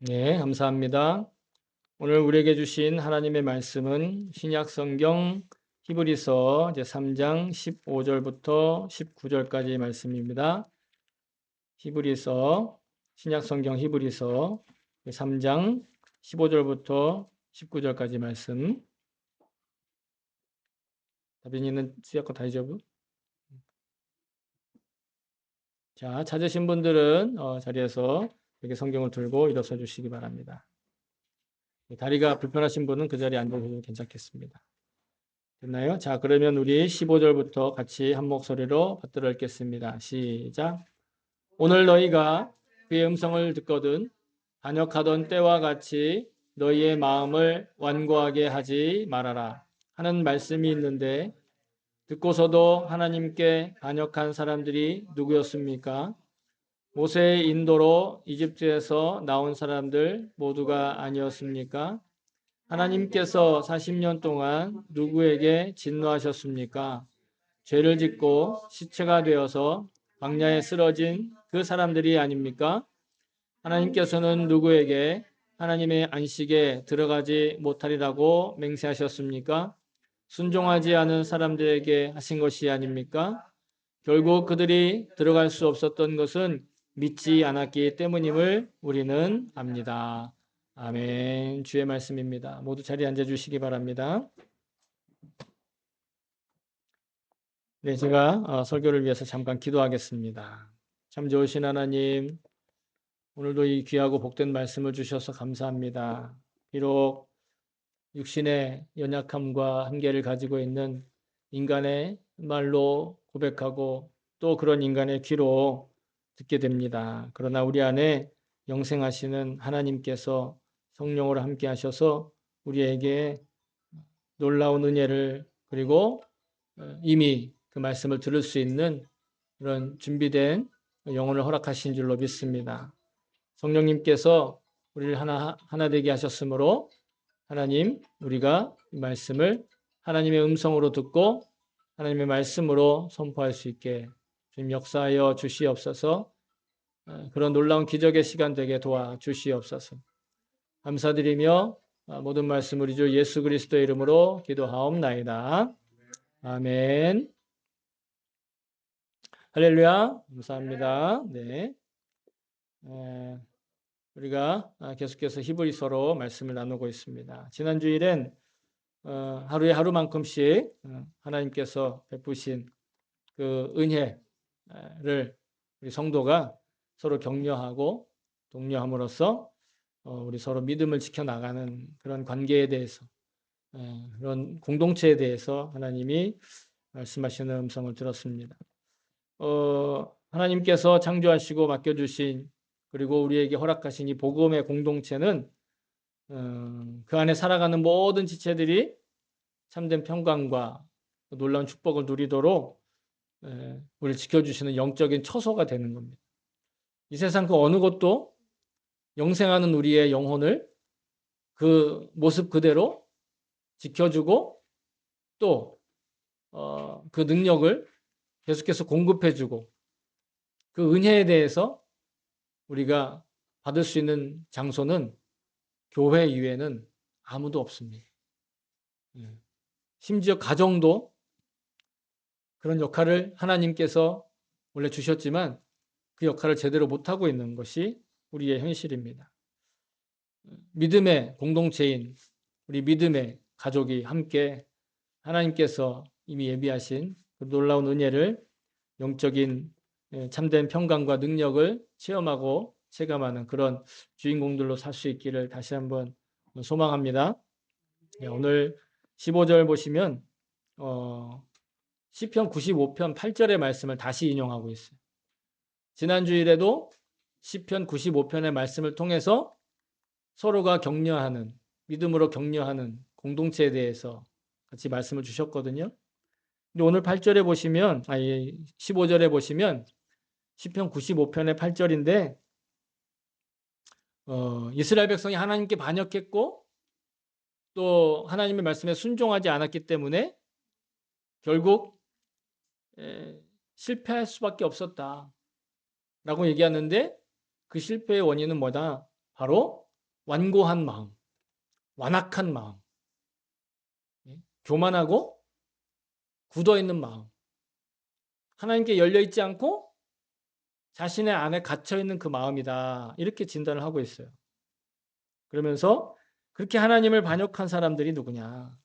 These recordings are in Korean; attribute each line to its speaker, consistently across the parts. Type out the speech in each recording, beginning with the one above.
Speaker 1: 네, 감사합니다. 오늘 우리에게 주신 하나님의 말씀은 신약 성경 히브리서 이제 3장 15절부터 19절까지 말씀입니다. 히브리서 신약 성경 히브리서 3장 15절부터 19절까지 말씀. 다빈이는 수약과 다이저브. 자, 찾으신 분들은 자리에서 이렇게 성경을 들고 일어서 주시기 바랍니다. 다리가 불편하신 분은 그 자리에 앉아주셔도 괜찮겠습니다. 됐나요? 자, 그러면 우리 15절부터 같이 한 목소리로 받들어 읽겠습니다. 시작. 오늘 너희가 그의 음성을 듣거든 반역하던 때와 같이 너희의 마음을 완고하게 하지 말아라 하는 말씀이 있는데 듣고서도 하나님께 반역한 사람들이 누구였습니까? 모세의 인도로 이집트에서 나온 사람들 모두가 아니었습니까? 하나님께서 40년 동안 누구에게 진노하셨습니까? 죄를 짓고 시체가 되어서 광야에 쓰러진 그 사람들이 아닙니까? 하나님께서는 누구에게 하나님의 안식에 들어가지 못하리라고 맹세하셨습니까? 순종하지 않은 사람들에게 하신 것이 아닙니까? 결국 그들이 들어갈 수 없었던 것은 믿지 않았기 때문임을 우리는 압니다. 아멘. 주의 말씀입니다. 모두 자리에 앉아 주시기 바랍니다. 네, 제가 설교를 위해서 잠깐 기도하겠습니다. 참 좋으신 하나님, 오늘도 이 귀하고 복된 말씀을 주셔서 감사합니다. 비록 육신의 연약함과 한계를 가지고 있는 인간의 말로 고백하고 또 그런 인간의 귀로 듣게 됩니다. 그러나 우리 안에 영생하시는 하나님께서 성령으로 함께 하셔서 우리에게 놀라운 은혜를 그리고 이미 그 말씀을 들을 수 있는 그런 준비된 영혼을 허락하신 줄로 믿습니다. 성령님께서 우리를 하나 되게 하셨으므로 하나님, 우리가 이 말씀을 하나님의 음성으로 듣고 하나님의 말씀으로 선포할 수 있게 주님 역사하여 주시옵소서. 그런 놀라운 기적의 시간 되게 도와주시옵소서. 감사드리며 모든 말씀 우리 주 예수 그리스도의 이름으로 기도하옵나이다. 아멘. 할렐루야. 감사합니다. 네. 우리가 계속해서 히브리서로 말씀을 나누고 있습니다. 지난 주일엔 하루에 하루만큼씩 하나님께서 베푸신 그 은혜를 우리 성도가 서로 격려하고 독려함으로써 우리 서로 믿음을 지켜나가는 그런 관계에 대해서 그런 공동체에 대해서 하나님이 말씀하시는 음성을 들었습니다. 하나님께서 창조하시고 맡겨주신 그리고 우리에게 허락하신 이 복음의 공동체는 그 안에 살아가는 모든 지체들이 참된 평강과 놀라운 축복을 누리도록 우리를 지켜주시는 영적인 처소가 되는 겁니다. 이 세상 그 어느 것도 영생하는 우리의 영혼을 그 모습 그대로 지켜주고 또 그 능력을 계속해서 공급해주고 그 은혜에 대해서 우리가 받을 수 있는 장소는 교회 이외에는 아무도 없습니다. 심지어 가정도 그런 역할을 하나님께서 원래 주셨지만 그 역할을 제대로 못하고 있는 것이 우리의 현실입니다. 믿음의 공동체인 우리 믿음의 가족이 함께 하나님께서 이미 예비하신 그 놀라운 은혜를 영적인 참된 평강과 능력을 체험하고 체감하는 그런 주인공들로 살 수 있기를 다시 한번 소망합니다. 오늘 15절 보시면 시편 95편 8절의 말씀을 다시 인용하고 있어요. 지난 주일에도 시편 95편의 말씀을 통해서 서로가 격려하는 믿음으로 격려하는 공동체에 대해서 같이 말씀을 주셨거든요. 근데 오늘 8절에 보시면 15절에 보시면 시편 95편의 8절인데 이스라엘 백성이 하나님께 반역했고 또 하나님의 말씀에 순종하지 않았기 때문에 결국 실패할 수밖에 없었다라고 얘기하는데 그 실패의 원인은 뭐다? 바로 완고한 마음, 완악한 마음, 교만하고 굳어있는 마음, 하나님께 열려있지 않고 자신의 안에 갇혀있는 그 마음이다. 이렇게 진단을 하고 있어요. 그러면서 그렇게 하나님을 반역한 사람들이 누구냐?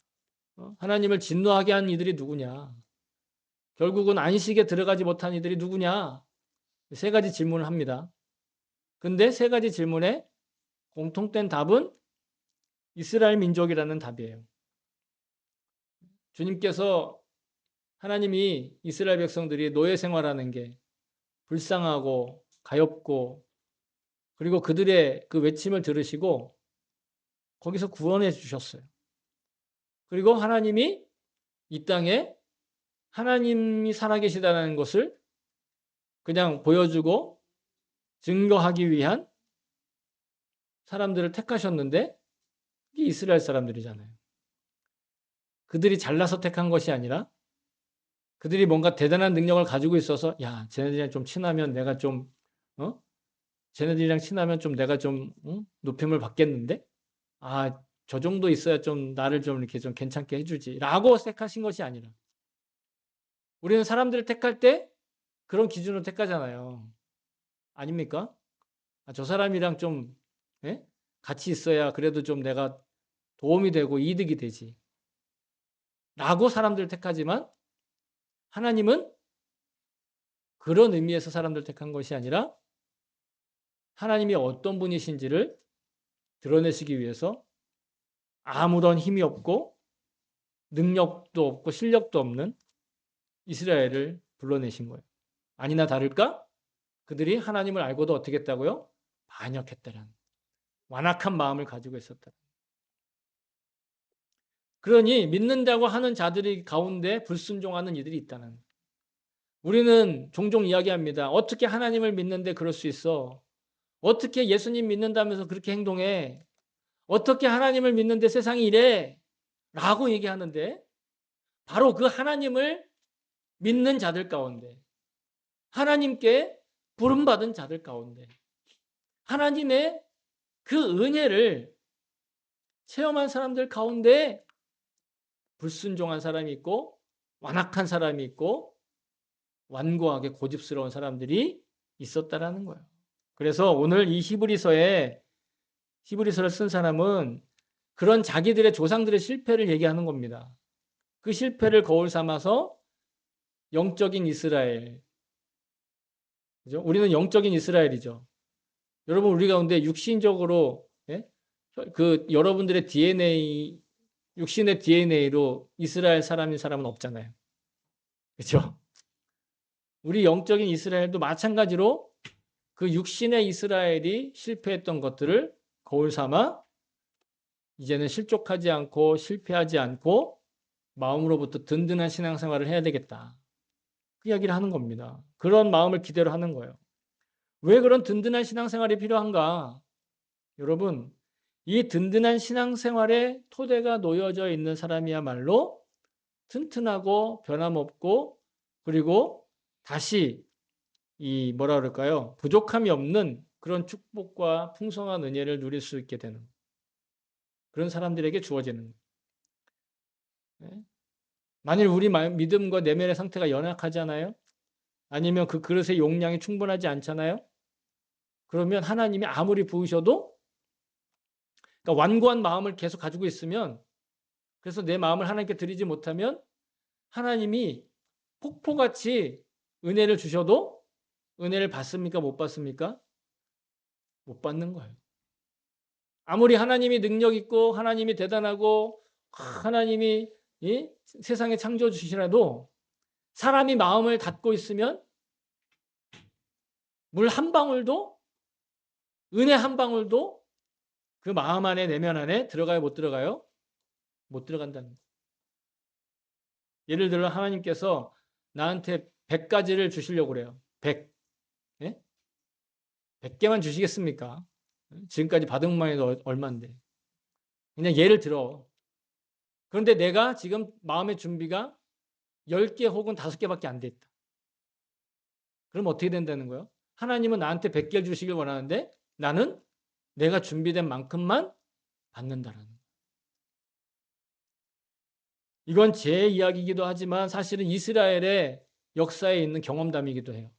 Speaker 1: 하나님을 진노하게 한 이들이 누구냐? 결국은 안식에 들어가지 못한 이들이 누구냐? 세 가지 질문을 합니다. 근데 세 가지 질문에 공통된 답은 이스라엘 민족이라는 답이에요. 주님께서 하나님이 이스라엘 백성들이 노예 생활하는 게 불쌍하고 가엾고 그리고 그들의 그 외침을 들으시고 거기서 구원해 주셨어요. 그리고 하나님이 이 땅에 하나님이 살아계시다는 것을 그냥 보여주고 증거하기 위한 사람들을 택하셨는데 이게 이스라엘 사람들이잖아요. 그들이 잘나서 택한 것이 아니라 그들이 뭔가 대단한 능력을 가지고 있어서 야, 쟤네들이랑 좀 친하면 내가 좀 쟤네들이랑 친하면 좀 내가 좀 높임을 받겠는데? 아, 저 정도 있어야 좀 나를 좀 이렇게 좀 괜찮게 해주지라고 택하신 것이 아니라 우리는 사람들을 택할 때 그런 기준으로 택하잖아요. 아닙니까? 아, 저 사람이랑 좀 예? 같이 있어야 그래도 좀 내가 도움이 되고 이득이 되지. 라고 사람들을 택하지만 하나님은 그런 의미에서 사람들을 택한 것이 아니라 하나님이 어떤 분이신지를 드러내시기 위해서 아무런 힘이 없고 능력도 없고 실력도 없는 이스라엘을 불러내신 거예요. 아니나 다를까? 그들이 하나님을 알고도 어떻게 했다고요? 반역했다는 완악한 마음을 가지고 있었다. 그러니 믿는다고 하는 자들이 가운데 불순종하는 이들이 있다는. 우리는 종종 이야기합니다. 어떻게 하나님을 믿는데 그럴 수 있어? 어떻게 예수님 믿는다면서 그렇게 행동해? 어떻게 하나님을 믿는데 세상이 이래? 라고 얘기하는데 바로 그 하나님을 믿는 자들 가운데 하나님께 부름받은 자들 가운데 하나님의 그 은혜를 체험한 사람들 가운데 불순종한 사람이 있고 완악한 사람이 있고 완고하게 고집스러운 사람들이 있었다라는 거예요. 그래서 오늘 이 히브리서를 쓴 사람은 그런 자기들의 조상들의 실패를 얘기하는 겁니다. 그 실패를 거울 삼아서 영적인 이스라엘, 그죠? 우리는 영적인 이스라엘이죠. 여러분 우리 가운데 육신적으로 그 여러분들의 DNA, 육신의 DNA로 이스라엘 사람인 사람은 없잖아요. 그렇죠? 우리 영적인 이스라엘도 마찬가지로 그 육신의 이스라엘이 실패했던 것들을 거울 삼아 이제는 실족하지 않고 실패하지 않고 마음으로부터 든든한 신앙생활을 해야 되겠다. 그 이야기를 하는 겁니다. 그런 마음을 기대로 하는 거예요. 왜 그런 든든한 신앙생활이 필요한가? 여러분, 이 든든한 신앙생활의 토대가 놓여져 있는 사람이야말로 튼튼하고 변함없고 그리고 다시 이 뭐라 그럴까요? 부족함이 없는 그런 축복과 풍성한 은혜를 누릴 수 있게 되는 그런 사람들에게 주어지는 거예요. 만일 우리 믿음과 내면의 상태가 연약하잖아요. 아니면 그 그릇의 용량이 충분하지 않잖아요. 그러면 하나님이 아무리 부으셔도 그러니까 완고한 마음을 계속 가지고 있으면 그래서 내 마음을 하나님께 드리지 못하면 하나님이 폭포같이 은혜를 주셔도 은혜를 받습니까? 못 받습니까? 못 받는 거예요. 아무리 하나님이 능력 있고 하나님이 대단하고 하나님이 세상에 창조해 주시라도 사람이 마음을 닫고 있으면 물 한 방울도 은혜 한 방울도 그 마음 안에 내면 안에 들어가요 못 들어가요? 못 들어간다는 거예요. 예를 들어 하나님께서 나한테 100가지를 주시려고 그래요. 100. 예? 100개만 주시겠습니까? 지금까지 받은 것만 해도 얼만데. 그냥 예를 들어. 그런데 내가 지금 마음의 준비가 10개 혹은 5개밖에 안 됐다. 그럼 어떻게 된다는 거예요? 하나님은 나한테 100개를 주시길 원하는데 나는 내가 준비된 만큼만 받는다라는 거예요. 이건 제 이야기이기도 하지만 사실은 이스라엘의 역사에 있는 경험담이기도 해요.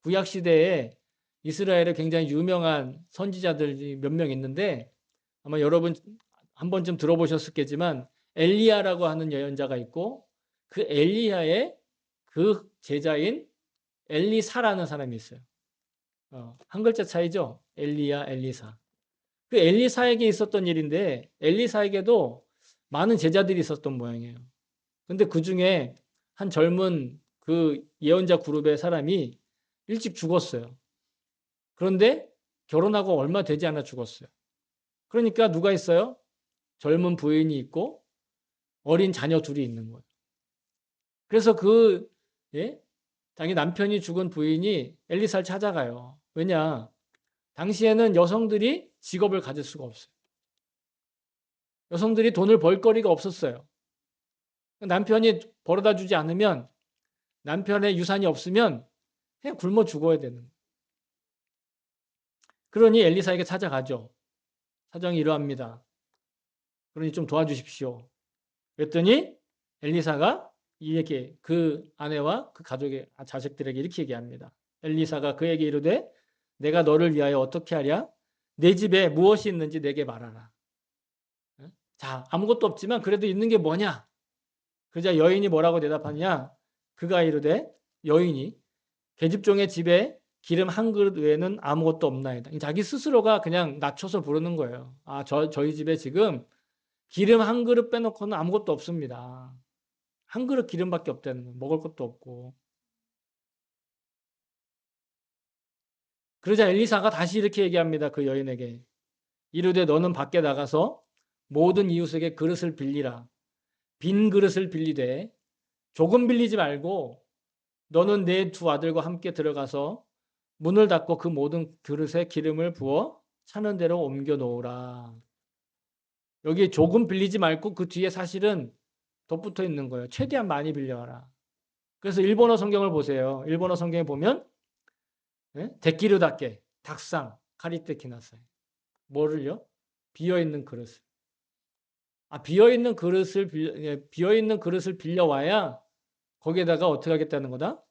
Speaker 1: 구약 시대에 이스라엘에 굉장히 유명한 선지자들이 몇 명 있는데 아마 여러분 한 번쯤 들어보셨겠지만 엘리야라고 하는 예언자가 있고 그 엘리야의 그 제자인 엘리사라는 사람이 있어요. 한 글자 차이죠. 엘리야, 엘리사. 그 엘리사에게 있었던 일인데 엘리사에게도 많은 제자들이 있었던 모양이에요. 근데 그 중에 한 젊은 그 예언자 그룹의 사람이 일찍 죽었어요. 그런데 결혼하고 얼마 되지 않아 죽었어요. 그러니까 누가 있어요? 젊은 부인이 있고 어린 자녀 둘이 있는 거예요. 그래서 자기 남편이 죽은 부인이 엘리사를 찾아가요. 왜냐? 당시에는 여성들이 직업을 가질 수가 없어요. 여성들이 돈을 벌 거리가 없었어요. 남편이 벌어다 주지 않으면 남편의 유산이 없으면 그냥 굶어 죽어야 되는 거예요. 그러니 엘리사에게 찾아가죠. 사정이 이러합니다. 그러니 좀 도와주십시오. 그랬더니 엘리사가 이에게 그 아내와 그 가족의 자식들에게 이렇게 얘기합니다. 엘리사가 그에게 이르되 내가 너를 위하여 어떻게 하랴? 내 집에 무엇이 있는지 내게 말하라. 자, 아무것도 없지만 그래도 있는 게 뭐냐? 그러자 여인이 뭐라고 대답하냐? 그가 이르되 여인이 계집종의 집에 기름 한 그릇 외에는 아무것도 없나이다. 자기 스스로가 그냥 낮춰서 부르는 거예요. 저희 집에 지금 기름 한 그릇 빼놓고는 아무것도 없습니다. 한 그릇 기름밖에 없다는 거예요. 먹을 것도 없고. 그러자 엘리사가 다시 이렇게 얘기합니다. 그 여인에게. 이르되 너는 밖에 나가서 모든 이웃에게 그릇을 빌리라. 빈 그릇을 빌리되 조금 빌리지 말고 너는 내 두 아들과 함께 들어가서 문을 닫고 그 모든 그릇에 기름을 부어 차는 대로 옮겨 놓으라. 여기 조금 빌리지 말고 그 뒤에 사실은 덧붙어 있는 거예요. 최대한 많이 빌려와라. 그래서 일본어 성경을 보세요. 일본어 성경에 보면 데키르다케, 닭상, 카리테 키나사이. 뭐를요? 비어있는 그릇을. 비어있는 그릇을 빌려와야 거기에다가 어떻게 하겠다는 거다?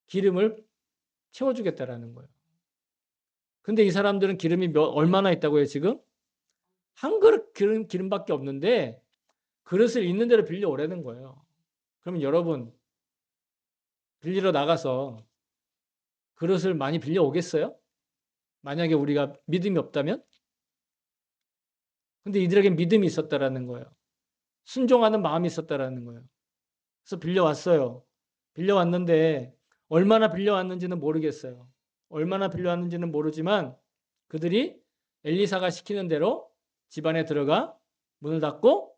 Speaker 1: 기름을 채워주겠다라는 거예요. 근데 이 사람들은 기름이 얼마나 있다고요, 지금? 한 그릇 기름밖에 없는데 그릇을 있는 대로 빌려오라는 거예요. 그러면 여러분, 빌리러 나가서 그릇을 많이 빌려오겠어요? 만약에 우리가 믿음이 없다면? 근데 이들에게 믿음이 있었다라는 거예요. 순종하는 마음이 있었다라는 거예요. 그래서 빌려왔어요. 빌려왔는데 얼마나 빌려왔는지는 모르겠어요. 얼마나 빌려왔는지는 모르지만 그들이 엘리사가 시키는 대로 집안에 들어가 문을 닫고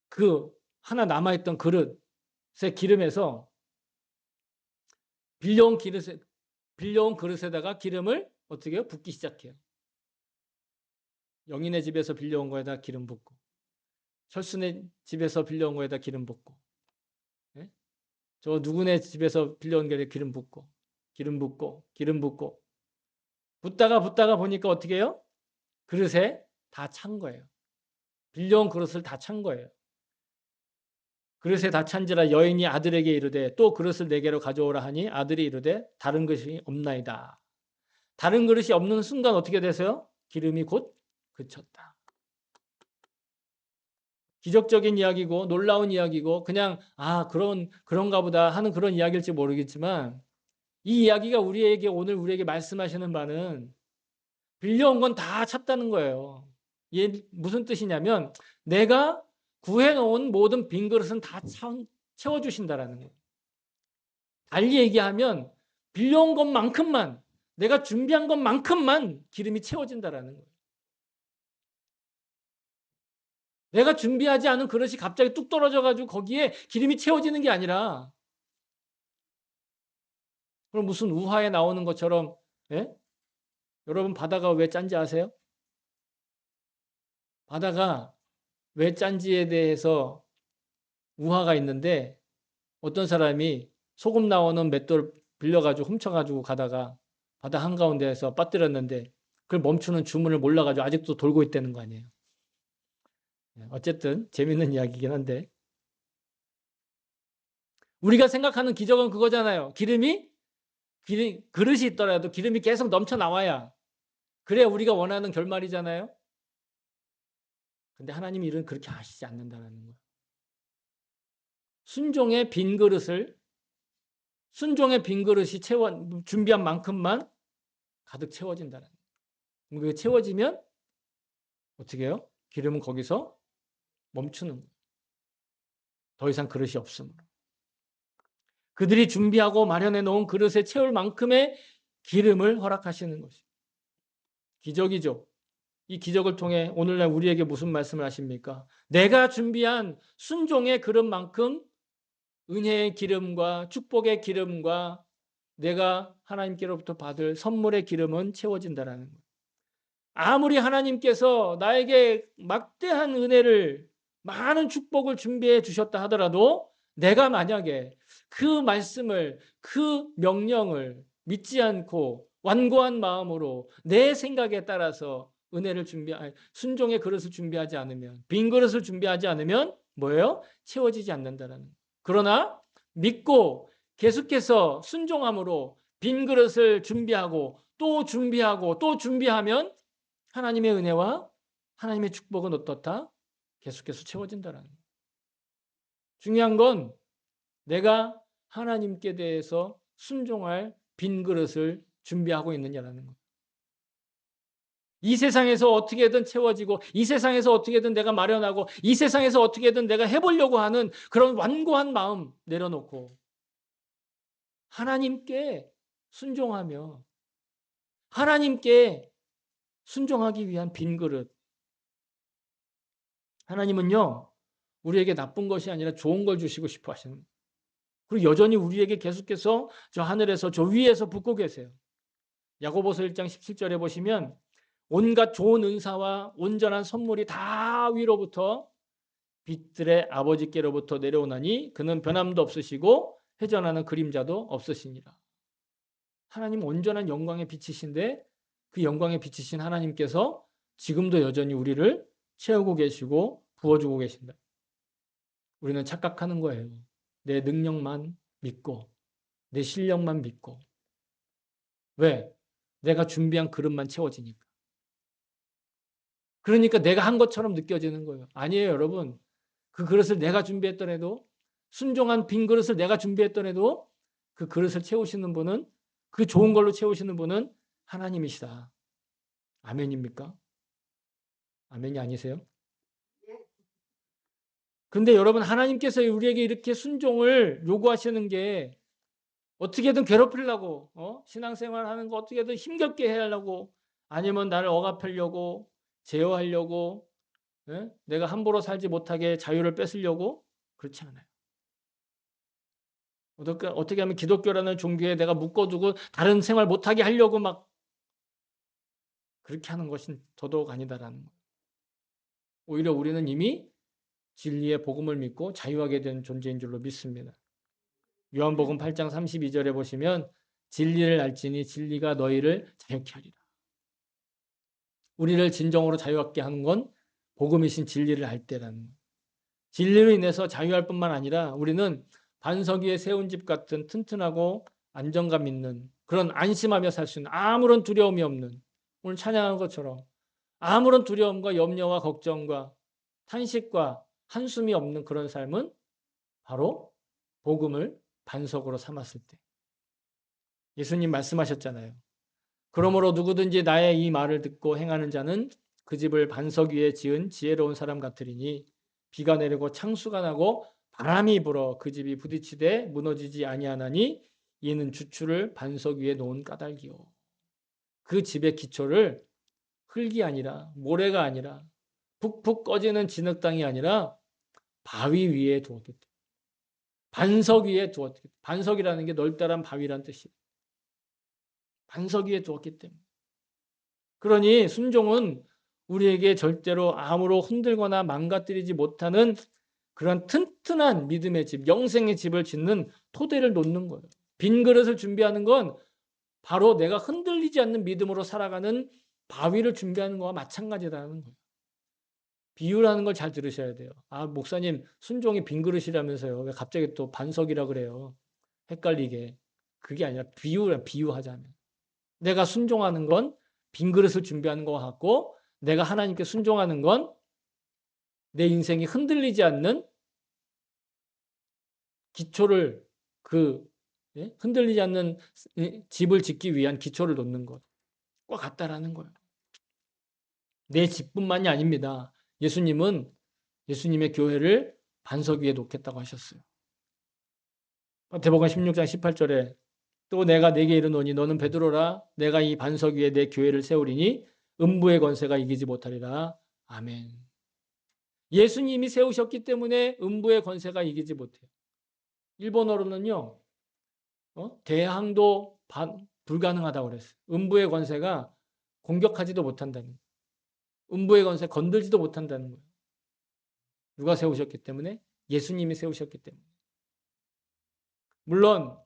Speaker 1: 그 하나 남아있던 그릇에 기름에서 빌려온 그릇에다가 기름을 어떻게 해요? 붓기 시작해요. 영인의 집에서 빌려온 거에다 기름 붓고 철순의 집에서 빌려온 거에다 기름 붓고 저 누구네 집에서 빌려온 게 기름 붓고 기름 붓고 기름 붓고 붓다가 보니까 어떻게 해요? 그릇에 다 찬 거예요. 빌려온 그릇을 다 찬 거예요. 그릇에 다 찬지라 여인이 아들에게 이르되 또 그릇을 내게로 가져오라 하니 아들이 이르되 다른 그릇이 없나이다. 다른 그릇이 없는 순간 어떻게 되세요? 기름이 곧 그쳤다. 기적적인 이야기고 놀라운 이야기고 그냥 그런가 보다 하는 그런 이야기일지 모르겠지만 이 이야기가 우리에게 말씀하시는 바는 빌려온 건 다 찼다는 거예요. 이게 무슨 뜻이냐면 내가 구해놓은 모든 빈 그릇은 다 채워주신다라는 거예요. 달리 얘기하면 빌려온 것만큼만 내가 준비한 것만큼만 기름이 채워진다라는 거예요. 내가 준비하지 않은 그릇이 갑자기 뚝 떨어져가지고 거기에 기름이 채워지는 게 아니라 그럼 무슨 우화에 나오는 것처럼 여러분 바다가 왜 짠지 아세요? 바다가 왜 짠지에 대해서 우화가 있는데 어떤 사람이 소금 나오는 맷돌 빌려가지고 훔쳐가지고 가다가 바다 한가운데에서 빠뜨렸는데 그걸 멈추는 주문을 몰라가지고 아직도 돌고 있다는 거 아니에요. 어쨌든 재밌는 이야기이긴 한데 우리가 생각하는 기적은 그거잖아요. 그릇이 있더라도 기름이 계속 넘쳐 나와야 그래야 우리가 원하는 결말이잖아요. 근데 하나님이 일은 그렇게 하시지 않는다는 거예요. 순종의 빈 그릇이 준비한 만큼만 가득 채워진다는 거예요. 그게 채워지면 어떻게 해요? 기름은 거기서 멈추는 거예요. 더 이상 그릇이 없으므로. 그들이 준비하고 마련해 놓은 그릇에 채울 만큼의 기름을 허락하시는 것이죠. 기적이죠. 이 기적을 통해 오늘날 우리에게 무슨 말씀을 하십니까? 내가 준비한 순종의 그릇만큼 은혜의 기름과 축복의 기름과 내가 하나님께로부터 받을 선물의 기름은 채워진다라는 거예요. 아무리 하나님께서 나에게 막대한 은혜를 많은 축복을 준비해 주셨다 하더라도 내가 만약에 그 말씀을 그 명령을 믿지 않고 완고한 마음으로 내 생각에 따라서 순종의 그릇을 준비하지 않으면 빈 그릇을 준비하지 않으면 뭐예요? 채워지지 않는다라는 거예요. 그러나 믿고 계속해서 순종함으로 빈 그릇을 준비하고 또 준비하고 또 준비하면 하나님의 은혜와 하나님의 축복은 어떻다? 계속해서 채워진다는 거예요. 중요한 건 내가 하나님께 대해서 순종할 빈 그릇을 준비하고 있느냐라는 거예요. 이 세상에서 어떻게든 채워지고 이 세상에서 어떻게든 내가 마련하고 이 세상에서 어떻게든 내가 해보려고 하는 그런 완고한 마음 내려놓고 하나님께 순종하며 하나님께 순종하기 위한 빈 그릇. 하나님은요 우리에게 나쁜 것이 아니라 좋은 걸 주시고 싶어 하시는 거예요. 그리고 여전히 우리에게 계속해서 저 하늘에서 저 위에서 붓고 계세요. 야고보서 1장 17절에 보시면 온갖 좋은 은사와 온전한 선물이 다 위로부터 빛들의 아버지께로부터 내려오나니 그는 변함도 없으시고 회전하는 그림자도 없으시니라. 하나님 온전한 영광의 빛이신데 그 영광의 빛이신 하나님께서 지금도 여전히 우리를 채우고 계시고 부어주고 계신다. 우리는 착각하는 거예요. 내 능력만 믿고 내 실력만 믿고. 왜? 내가 준비한 그릇만 채워지니까. 그러니까 내가 한 것처럼 느껴지는 거예요. 아니에요, 여러분. 그 그릇을 내가 준비했던 순종한 빈 그릇을 내가 준비했던 그 그릇을 채우시는 분은 그 좋은 걸로 채우시는 분은 하나님이시다. 아멘입니까? 아멘이 아니세요? 근데 여러분 하나님께서 우리에게 이렇게 순종을 요구하시는 게 어떻게든 괴롭히려고 신앙생활 하는 거 어떻게든 힘겹게 해야 하려고 아니면 나를 억압하려고 제어하려고 내가 함부로 살지 못하게 자유를 뺏으려고 그렇지 않아요. 어떻게 하면 기독교라는 종교에 내가 묶어두고 다른 생활 못하게 하려고 막 그렇게 하는 것은 더더욱 아니다라는 거예요. 오히려 우리는 이미 진리의 복음을 믿고 자유하게 된 존재인 줄로 믿습니다. 요한복음 8장 32절에 보시면 진리를 알지니 진리가 너희를 자유케 하리라. 우리를 진정으로 자유하게 하는 건 복음이신 진리를 알 때라는 거예요. 진리로 인해서 자유할 뿐만 아니라 우리는 반석 위에 세운 집 같은 튼튼하고 안정감 있는 그런 안심하며 살 수 있는 아무런 두려움이 없는 오늘 찬양한 것처럼 아무런 두려움과 염려와 걱정과 탄식과 한숨이 없는 그런 삶은 바로 복음을 반석으로 삼았을 때 예수님 말씀하셨잖아요. 그러므로 누구든지 나의 이 말을 듣고 행하는 자는 그 집을 반석 위에 지은 지혜로운 사람 같으리니 비가 내리고 창수가 나고 바람이 불어 그 집이 부딪히되 무너지지 아니하나니 이는 주추를 반석 위에 놓은 까닭이요. 그 집의 기초를 흙이 아니라 모래가 아니라 푹푹 꺼지는 진흙땅이 아니라 바위 위에 두었기 때문에 반석 위에 두었기 때문에 반석이라는 게 넓다란 바위란 뜻이에요. 반석 위에 두었기 때문에 그러니 순종은 우리에게 절대로 아무로 흔들거나 망가뜨리지 못하는 그런 튼튼한 믿음의 집, 영생의 집을 짓는 토대를 놓는 거예요. 빈 그릇을 준비하는 건 바로 내가 흔들리지 않는 믿음으로 살아가는 바위를 준비하는 거와 마찬가지라는 거예요. 비유라는 걸 잘 들으셔야 돼요. 아, 목사님, 순종이 빈 그릇이라면서요. 왜 갑자기 또 반석이라 그래요? 헷갈리게. 그게 아니라 비유하자면. 내가 순종하는 건 빈 그릇을 준비하는 것 같고, 내가 하나님께 순종하는 건 내 인생이 흔들리지 않는 기초를, 흔들리지 않는 집을 짓기 위한 기초를 놓는 것과 같다라는 거예요. 내 집뿐만이 아닙니다. 예수님은 예수님의 교회를 반석 위에 놓겠다고 하셨어요. 마태복음 16장 18절에 또 내가 네게 이르노니 너는 베드로라 내가 이 반석 위에 내 교회를 세우리니 음부의 권세가 이기지 못하리라. 아멘. 예수님이 세우셨기 때문에 음부의 권세가 이기지 못해요. 일본어로는요. 대항도 불가능하다고 그랬어요. 음부의 권세가 공격하지도 못한다는 거예요. 음부의 권세 건들지도 못한다는 거예요. 누가 세우셨기 때문에? 예수님이 세우셨기 때문에. 물론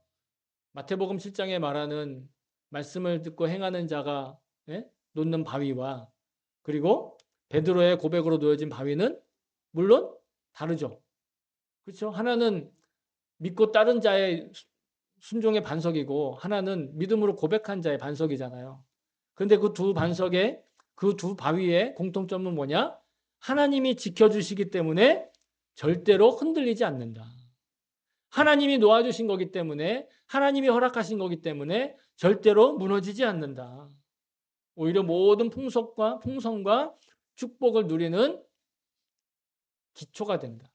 Speaker 1: 마태복음 7장에 말하는 말씀을 듣고 행하는 자가 놓는 바위와 그리고 베드로의 고백으로 놓여진 바위는 물론 다르죠. 그렇죠? 하나는 믿고 따른 자의 순종의 반석이고 하나는 믿음으로 고백한 자의 반석이잖아요. 그런데 그 두 반석의 그 두 바위의 공통점은 뭐냐? 하나님이 지켜주시기 때문에 절대로 흔들리지 않는다. 하나님이 놓아주신 거기 때문에 하나님이 허락하신 거기 때문에 절대로 무너지지 않는다. 오히려 모든 풍성과 축복을 누리는 기초가 된다.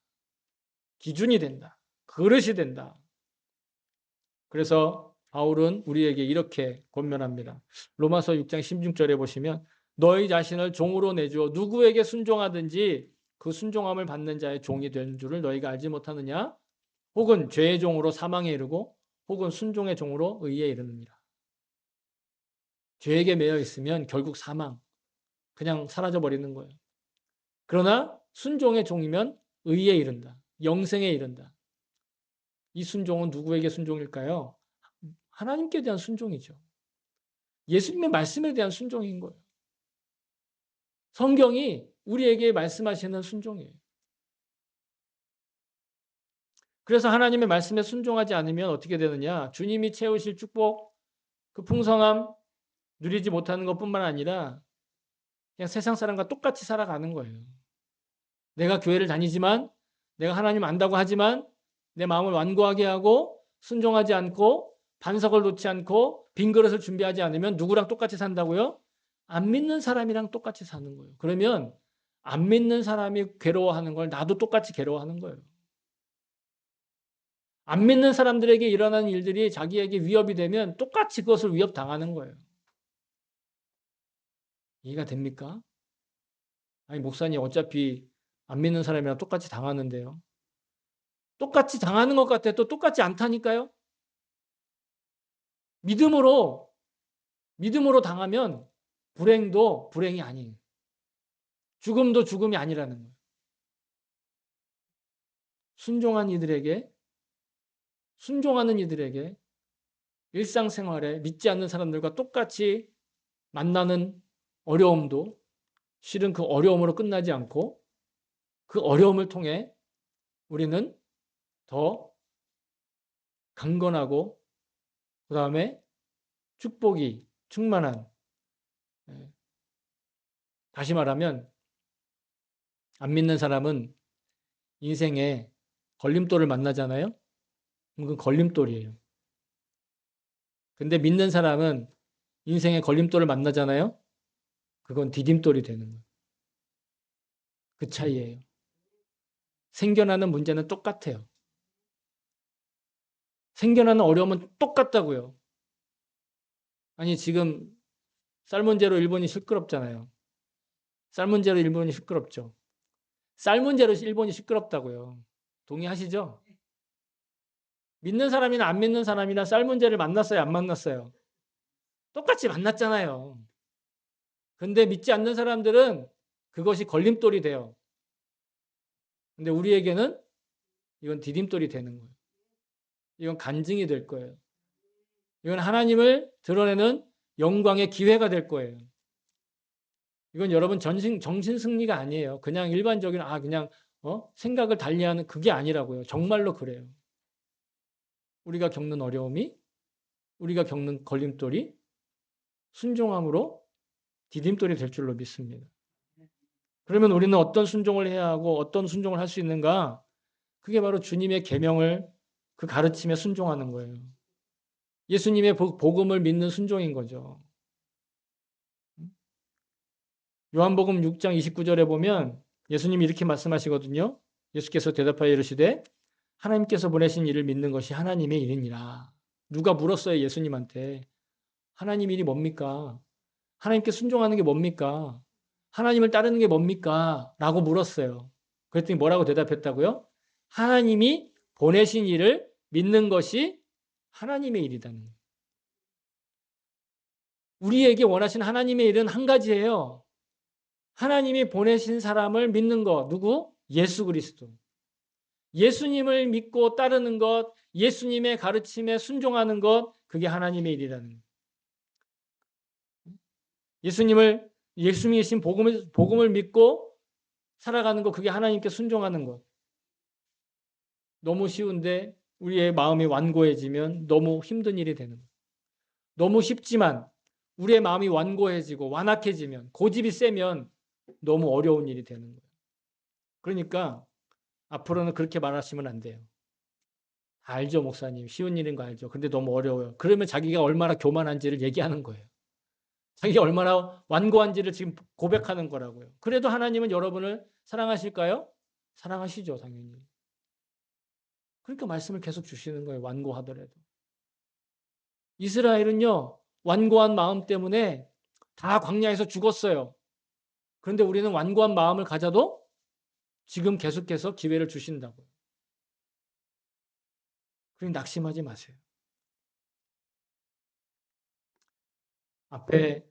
Speaker 1: 기준이 된다. 그릇이 된다. 그래서 바울은 우리에게 이렇게 권면합니다. 로마서 6장 16절에 보시면 너희 자신을 종으로 내주어 누구에게 순종하든지 그 순종함을 받는 자의 종이 된 줄을 너희가 알지 못하느냐? 혹은 죄의 종으로 사망에 이르고 혹은 순종의 종으로 의에 이르느니라. 죄에게 매여 있으면 결국 사망, 그냥 사라져 버리는 거예요. 그러나 순종의 종이면 의에 이른다. 영생에 이른다. 이 순종은 누구에게 순종일까요? 하나님께 대한 순종이죠. 예수님의 말씀에 대한 순종인 거예요. 성경이 우리에게 말씀하시는 순종이에요. 그래서 하나님의 말씀에 순종하지 않으면 어떻게 되느냐? 주님이 채우실 축복, 그 풍성함 누리지 못하는 것뿐만 아니라 그냥 세상 사람과 똑같이 살아가는 거예요. 내가 교회를 다니지만 내가 하나님 안다고 하지만 내 마음을 완고하게 하고 순종하지 않고 반석을 놓지 않고 빈 그릇을 준비하지 않으면 누구랑 똑같이 산다고요? 안 믿는 사람이랑 똑같이 사는 거예요. 그러면 안 믿는 사람이 괴로워하는 걸 나도 똑같이 괴로워하는 거예요. 안 믿는 사람들에게 일어나는 일들이 자기에게 위협이 되면 똑같이 그것을 위협당하는 거예요. 이해가 됩니까? 아니, 목사님 어차피 안 믿는 사람이랑 똑같이 당하는데요. 똑같이 당하는 것 같아 또 똑같지 않다니까요. 믿음으로 당하면 불행도 불행이 아니에요. 죽음도 죽음이 아니라는 거예요. 순종하는 이들에게 일상생활에 믿지 않는 사람들과 똑같이 만나는 어려움도 실은 그 어려움으로 끝나지 않고 그 어려움을 통해 우리는 더 강건하고 그다음에 축복이 충만한, 다시 말하면 안 믿는 사람은 인생에 걸림돌을 만나잖아요. 그건 걸림돌이에요. 근데 믿는 사람은 인생에 걸림돌을 만나잖아요. 그건 디딤돌이 되는 거예요. 그 차이예요. 생겨나는 문제는 똑같아요. 생겨나는 어려움은 똑같다고요. 아니 지금 쌀 문제로 일본이 시끄럽잖아요. 쌀 문제로 일본이 시끄럽죠. 쌀 문제로 일본이 시끄럽다고요. 동의하시죠? 믿는 사람이나 안 믿는 사람이나 쌀 문제를 만났어요, 안 만났어요? 똑같이 만났잖아요. 근데 믿지 않는 사람들은 그것이 걸림돌이 돼요. 근데 우리에게는 이건 디딤돌이 되는 거예요. 이건 간증이 될 거예요. 이건 하나님을 드러내는 영광의 기회가 될 거예요. 이건 여러분 정신 승리가 아니에요. 그냥 일반적인 그냥 생각을 달리하는 그게 아니라고요. 정말로 그래요. 우리가 겪는 어려움이, 우리가 겪는 걸림돌이 순종함으로 디딤돌이 될 줄로 믿습니다. 그러면 우리는 어떤 순종을 해야 하고 어떤 순종을 할 수 있는가? 그게 바로 주님의 계명을 그 가르침에 순종하는 거예요. 예수님의 복음을 믿는 순종인 거죠. 요한복음 6장 29절에 보면 예수님이 이렇게 말씀하시거든요. 예수께서 대답하여 이르시되 하나님께서 보내신 이를 믿는 것이 하나님의 일이니라. 누가 물었어요, 예수님한테. 하나님 일이 뭡니까? 하나님께 순종하는 게 뭡니까? 하나님을 따르는 게 뭡니까? 라고 물었어요. 그랬더니 뭐라고 대답했다고요? 하나님이 보내신 이를 믿는 것이 하나님의 일이다는 거예요. 우리에게 원하신 하나님의 일은 한 가지예요. 하나님이 보내신 사람을 믿는 것. 누구? 예수 그리스도. 예수님을 믿고 따르는 것, 예수님의 가르침에 순종하는 것, 그게 하나님의 일이라는 거예요. 예수님이신 복음을 믿고 살아가는 것, 그게 하나님께 순종하는 것. 너무 쉬운데 우리의 마음이 완고해지면 너무 힘든 일이 되는 거예요. 너무 쉽지만 우리의 마음이 완고해지고 완악해지면, 고집이 세면 너무 어려운 일이 되는 거예요. 그러니까 앞으로는 그렇게 말하시면 안 돼요. 알죠, 목사님. 쉬운 일인 거 알죠. 근데 너무 어려워요. 그러면 자기가 얼마나 교만한지를 얘기하는 거예요. 자기가 얼마나 완고한지를 지금 고백하는 거라고요. 그래도 하나님은 여러분을 사랑하실까요? 사랑하시죠, 당연히. 그러니까 말씀을 계속 주시는 거예요, 완고하더라도. 이스라엘은요, 완고한 마음 때문에 다 광야에서 죽었어요. 그런데 우리는 완고한 마음을 가져도 지금 계속해서 기회를 주신다고요. 그러니 낙심하지 마세요. 앞에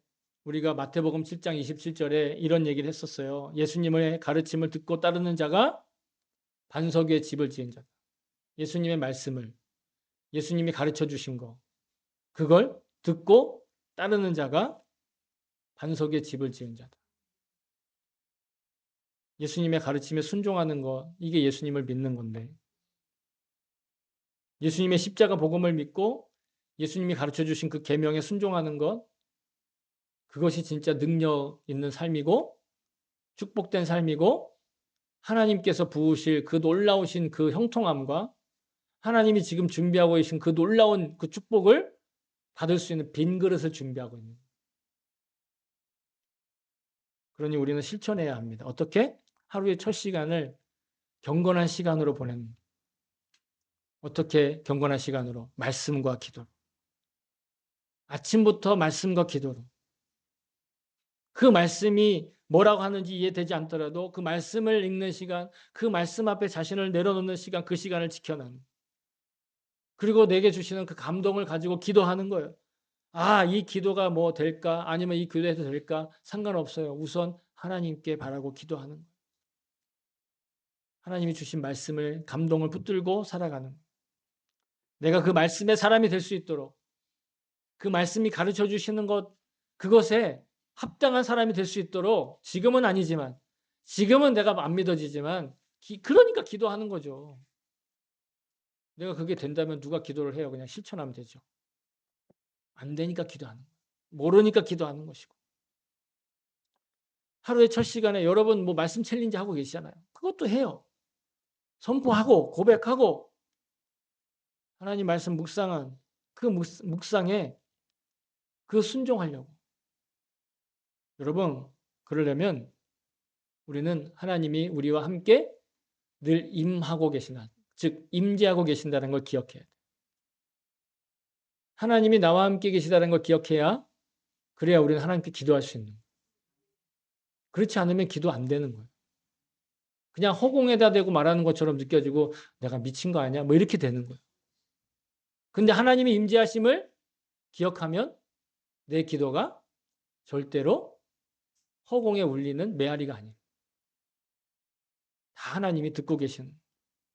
Speaker 1: 우리가 마태복음 7장 27절에 이런 얘기를 했었어요. 예수님의 가르침을 듣고 따르는 자가 반석 위에 집을 지은 자다. 예수님의 말씀을, 예수님이 가르쳐 주신 거, 그걸 듣고 따르는 자가 반석 위에 집을 지은 자다. 예수님의 가르침에 순종하는 것, 이게 예수님을 믿는 건데, 예수님의 십자가 복음을 믿고 예수님이 가르쳐 주신 그 계명에 순종하는 것, 그것이 진짜 능력 있는 삶이고 축복된 삶이고 하나님께서 부으실 그 놀라우신 그 형통함과 하나님이 지금 준비하고 계신 그 놀라운 그 축복을 받을 수 있는 빈 그릇을 준비하고 있는. 그러니 우리는 실천해야 합니다. 어떻게? 하루의 첫 시간을 경건한 시간으로 보내는. 어떻게 경건한 시간으로? 말씀과 기도. 아침부터 말씀과 기도로. 그 말씀이 뭐라고 하는지 이해되지 않더라도 그 말씀을 읽는 시간, 그 말씀 앞에 자신을 내려놓는 시간, 그 시간을 지켜나는. 그리고 내게 주시는 그 감동을 가지고 기도하는 거예요. 이 기도가 뭐 될까? 아니면 이 기도해도 될까? 상관없어요. 우선 하나님께 바라고 기도하는 거예요. 하나님이 주신 말씀을 감동을 붙들고 살아가는 거예요. 내가 그 말씀의 사람이 될 수 있도록 그 말씀이 가르쳐 주시는 것, 그것에 합당한 사람이 될 수 있도록 지금은 아니지만 지금은 내가 안 믿어지지만 그러니까 기도하는 거죠. 내가 그게 된다면 누가 기도를 해요? 그냥 실천하면 되죠. 안 되니까 기도하는 거예요. 모르니까 기도하는 것이고. 하루의 첫 시간에 여러분 뭐 말씀 챌린지 하고 계시잖아요. 그것도 해요. 선포하고 고백하고 하나님 말씀 묵상한 그 묵상에 그 순종하려고. 여러분 그러려면 우리는 하나님이 우리와 함께 늘 임하고 계시나, 즉 임재하고 계신다는 걸 기억해야 돼요. 하나님이 나와 함께 계시다는 걸 기억해야 그래야 우리는 하나님께 기도할 수 있는 거예요. 그렇지 않으면 기도 안 되는 거예요. 그냥 허공에다 대고 말하는 것처럼 느껴지고 내가 미친 거 아니야? 뭐 이렇게 되는 거예요. 근데 하나님의 임재하심을 기억하면 내 기도가 절대로 허공에 울리는 메아리가 아니에요. 다 하나님이 듣고 계시는.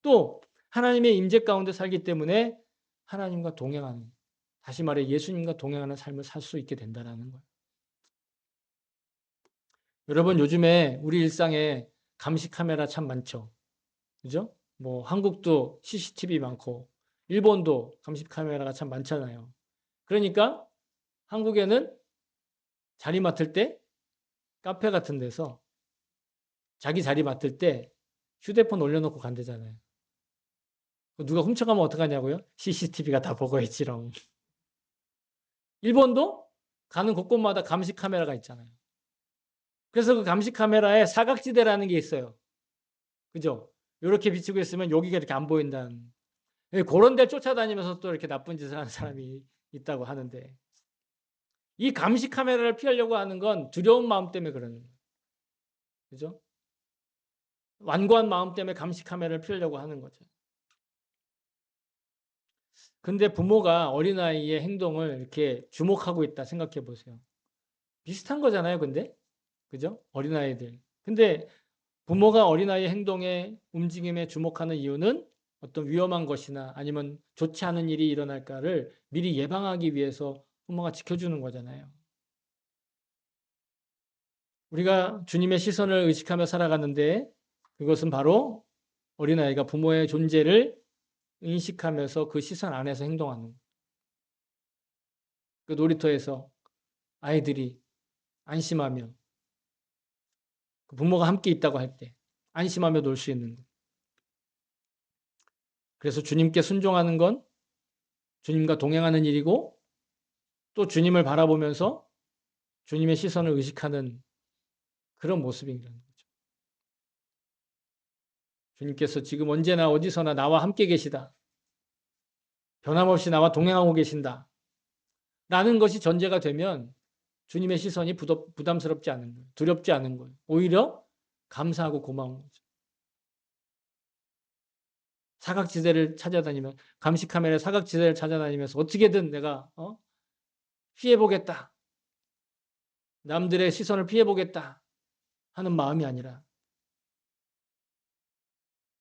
Speaker 1: 또 하나님의 임재 가운데 살기 때문에 하나님과 동행하는, 다시 말해 예수님과 동행하는 삶을 살 수 있게 된다는 거예요. 여러분 요즘에 우리 일상에 감시 카메라 참 많죠. 그죠? 뭐 한국도 CCTV 많고 일본도 감시 카메라가 참 많잖아요. 그러니까 한국에는 자리 맡을 때 카페 같은 데서 자기 자리 맡을 때 휴대폰 올려놓고 간대잖아요. 누가 훔쳐가면 어떡하냐고요? CCTV가 다 보고 있지롱. 일본도 가는 곳곳마다 감시 카메라가 있잖아요. 그래서 그 감시 카메라에 사각지대라는 게 있어요. 그죠? 이렇게 비치고 있으면 여기가 이렇게 안 보인다는. 그런 데 쫓아다니면서 또 이렇게 나쁜 짓을 하는 사람이 있다고 하는데, 이 감시 카메라를 피하려고 하는 건 두려운 마음 때문에 그러는 거예요. 그죠? 완고한 마음 때문에 감시 카메라를 피하려고 하는 거죠. 근데 부모가 어린아이의 행동을 이렇게 주목하고 있다 생각해 보세요. 비슷한 거잖아요, 근데. 그죠? 어린아이들. 근데 부모가 어린아이의 행동에, 움직임에 주목하는 이유는 어떤 위험한 것이나 아니면 좋지 않은 일이 일어날까를 미리 예방하기 위해서 부모가 지켜주는 거잖아요. 우리가 주님의 시선을 의식하며 살아가는데 그것은 바로 어린아이가 부모의 존재를 인식하면서 그 시선 안에서 행동하는 거예요. 그 놀이터에서 아이들이 안심하며 그 부모가 함께 있다고 할 때 안심하며 놀 수 있는 것. 그래서 주님께 순종하는 건 주님과 동행하는 일이고 또 주님을 바라보면서 주님의 시선을 의식하는 그런 모습이라는 거죠. 주님께서 지금 언제나 어디서나 나와 함께 계시다. 변함없이 나와 동행하고 계신다. 라는 것이 전제가 되면 주님의 시선이 부담스럽지 않은 거예요. 두렵지 않은 거예요. 오히려 감사하고 고마운 거죠. 사각지대를 찾아다니면 감시 카메라 사각지대를 찾아다니면서 어떻게든 내가 피해보겠다. 남들의 시선을 피해보겠다 하는 마음이 아니라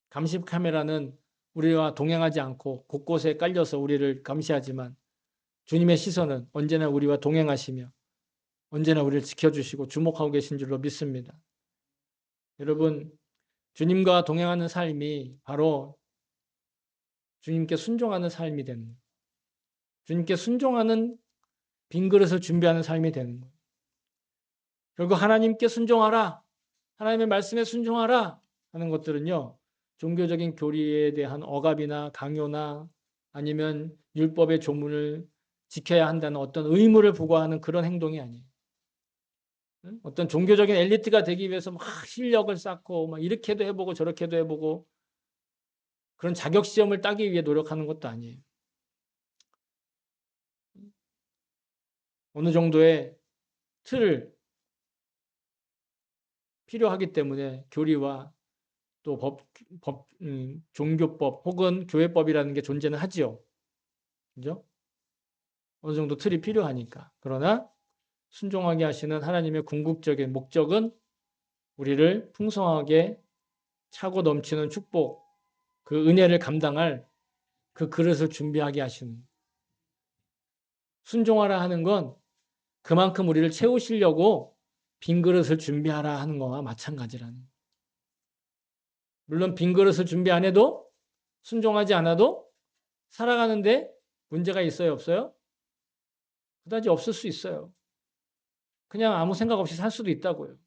Speaker 1: 감시 카메라는 우리와 동행하지 않고 곳곳에 깔려서 우리를 감시하지만 주님의 시선은 언제나 우리와 동행하시며 언제나 우리를 지켜주시고 주목하고 계신 줄로 믿습니다. 여러분, 주님과 동행하는 삶이 바로 주님께 순종하는 삶이 되는 거예요. 주님께 순종하는 빈 그릇을 준비하는 삶이 되는 거예요. 결국 하나님께 순종하라. 하나님의 말씀에 순종하라 하는 것들은요. 종교적인 교리에 대한 억압이나 강요나 아니면 율법의 조문을 지켜야 한다는 어떤 의무를 부과하는 그런 행동이 아니에요. 어떤 종교적인 엘리트가 되기 위해서 막 실력을 쌓고 막 이렇게도 해보고 저렇게도 해보고 그런 자격 시험을 따기 위해 노력하는 것도 아니에요. 어느 정도의 틀을 필요하기 때문에 교리와 또 종교법 혹은 교회법이라는 게 존재는 하지요. 그죠? 어느 정도 틀이 필요하니까. 그러나 순종하게 하시는 하나님의 궁극적인 목적은 우리를 풍성하게 차고 넘치는 축복, 그 은혜를 감당할 그 그릇을 준비하게 하시는. 순종하라 하는 건 그만큼 우리를 채우시려고 빈 그릇을 준비하라 하는 거와 마찬가지라는. 물론 빈 그릇을 준비 안 해도 순종하지 않아도 살아가는데 문제가 있어요, 없어요? 그다지 없을 수 있어요. 그냥 아무 생각 없이 살 수도 있다고요.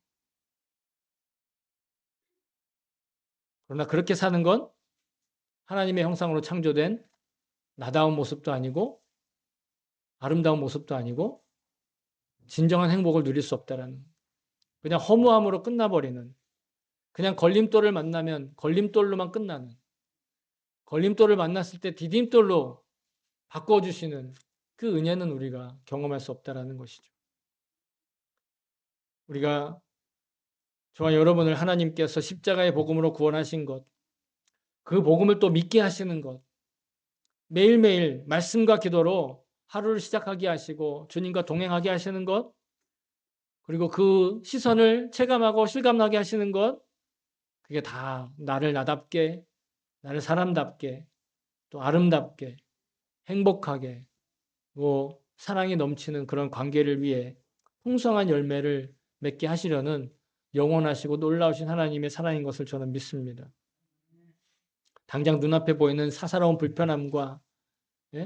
Speaker 1: 그러나 그렇게 사는 건 하나님의 형상으로 창조된 나다운 모습도 아니고 아름다운 모습도 아니고 진정한 행복을 누릴 수 없다라는, 그냥 허무함으로 끝나버리는, 그냥 걸림돌을 만나면 걸림돌로만 끝나는, 걸림돌을 만났을 때 디딤돌로 바꿔주시는 그 은혜는 우리가 경험할 수 없다라는 것이죠. 우리가 저와 여러분을 하나님께서 십자가의 복음으로 구원하신 것, 그 복음을 또 믿게 하시는 것, 매일매일 말씀과 기도로 하루를 시작하게 하시고 주님과 동행하게 하시는 것, 그리고 그 시선을 체감하고 실감나게 하시는 것, 그게 다 나를 나답게, 나를 사람답게, 또 아름답게, 행복하게, 사랑이 넘치는 그런 관계를 위해 풍성한 열매를 맺게 하시려는 영원하시고 놀라우신 하나님의 사랑인 것을 저는 믿습니다. 당장 눈앞에 보이는 사사로운 불편함과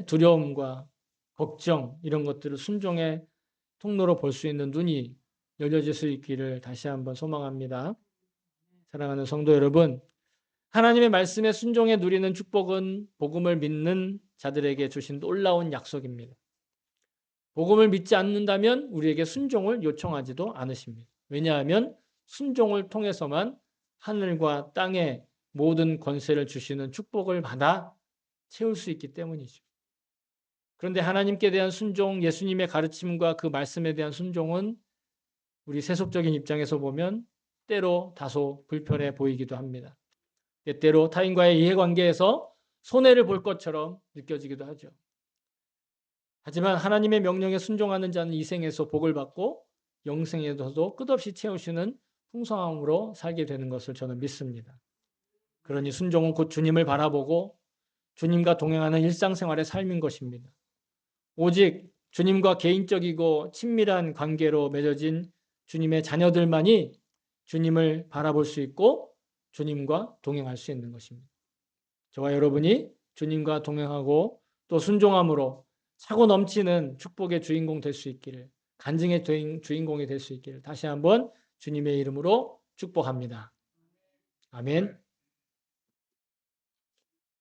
Speaker 1: 두려움과 걱정 이런 것들을 순종의 통로로 볼 수 있는 눈이 열려질 수 있기를 다시 한번 소망합니다. 사랑하는 성도 여러분, 하나님의 말씀에 순종해 누리는 축복은 복음을 믿는 자들에게 주신 놀라운 약속입니다. 복음을 믿지 않는다면 우리에게 순종을 요청하지도 않으십니다. 왜냐하면 순종을 통해서만 하늘과 땅의 모든 권세를 주시는 축복을 받아 채울 수 있기 때문이죠. 그런데 하나님께 대한 순종, 예수님의 가르침과 그 말씀에 대한 순종은 우리 세속적인 입장에서 보면 때로 다소 불편해 보이기도 합니다. 때때로 타인과의 이해관계에서 손해를 볼 것처럼 느껴지기도 하죠. 하지만 하나님의 명령에 순종하는 자는 이 생에서 복을 받고 영생에서도 끝없이 채우시는 풍성함으로 살게 되는 것을 저는 믿습니다. 그러니 순종은 곧 주님을 바라보고 주님과 동행하는 일상생활의 삶인 것입니다. 오직 주님과 개인적이고 친밀한 관계로 맺어진 주님의 자녀들만이 주님을 바라볼 수 있고 주님과 동행할 수 있는 것입니다. 저와 여러분이 주님과 동행하고 또 순종함으로 차고 넘치는 축복의 주인공 될 수 있기를, 간증의 주인공이 될 수 있기를 다시 한번 주님의 이름으로 축복합니다. 아멘.